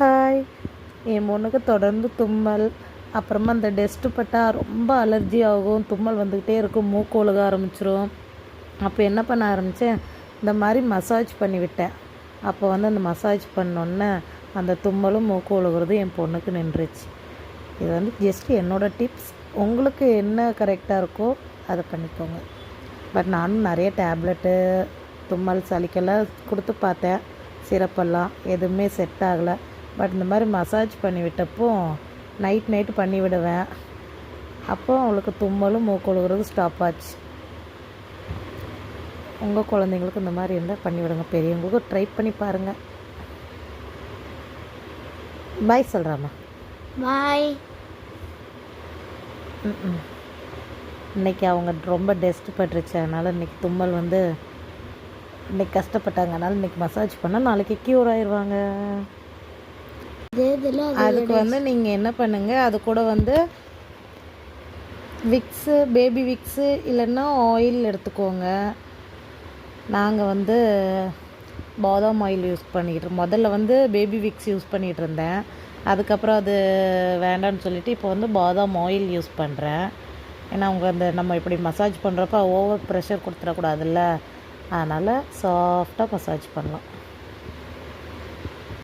Hi. என் பொண்ணுக்கு தொடர்ந்து தும்மல், அப்புறமா அந்த டஸ்ட்டு பட்டால் ரொம்ப அலர்ஜி ஆகும், தும்மல் வந்துக்கிட்டே இருக்கும், மூக்கு ஒழுக ஆரம்பிச்சிரும். அப்போ என்ன பண்ண ஆரம்பித்தேன், இந்த மாதிரி மசாஜ் பண்ணி விட்டேன். அப்போ வந்து அந்த மசாஜ் பண்ணோன்னே அந்த தும்மலும் மூக்கு ஒழுகுறதும் என் பொண்ணுக்கு நின்றுச்சு. இது வந்து ஜஸ்ட் என்னோடய டிப்ஸ். உங்களுக்கு என்ன கரெக்டாக இருக்கோ அதை பண்ணிக்கோங்க. பட் நானும் நிறைய டேப்லெட்டு, தும்மல் சளிக்கெல்லாம் கொடுத்து பார்த்தேன், சிரப்பெல்லாம் எதுவுமே செட் ஆகலை. பட் இந்த மாதிரி மசாஜ் பண்ணி விட்டப்போ நைட்டு பண்ணி விடுவேன். அப்போ அவளுக்கு தும்மலும் மூக்கு ஒழுகுறது ஸ்டாப் ஆச்சு. உங்கள் குழந்தைங்களுக்கு இந்த மாதிரி இருந்தால் பண்ணி விடுங்க. பெரியவங்களுக்கும் ட்ரை பண்ணி பாருங்கள். பாய் சொல்கிறாம்மா. பாய். இன்றைக்கி அவங்க ரொம்ப டஸ்ட் பட்டுருச்சு, அதனால் இன்றைக்கி தும்மல் வந்து இன்றைக்கி கஷ்டப்பட்டாங்க. அதனால் இன்றைக்கி மசாஜ் பண்ணால் நாளைக்கு க்யூர் ஆயிடுவாங்க. அதுக்கு வந்து நீங்கள் என்ன பண்ணுங்கள், அது கூட வந்து விக்ஸு, பேபி விக்ஸு இல்லைன்னா ஆயில் எடுத்துக்கோங்க. நாங்கள் வந்து பாதாம் ஆயில் யூஸ் பண்ணிக்கிட்டு, முதல்ல வந்து பேபி விக்ஸ் யூஸ் பண்ணிகிட்டு இருந்தேன். அதுக்கப்புறம் அது வேண்டான்னு சொல்லிவிட்டு இப்போ வந்து பாதாம் ஆயில் யூஸ் பண்ணுறேன். ஏன்னா அவங்க அந்த நம்ம இப்படி மசாஜ் பண்ணுறப்ப ஓவர் ப்ரெஷர் கொடுத்துடக்கூடாதுல்ல, அதனால் சாஃப்டாக மசாஜ் பண்ணலாம்.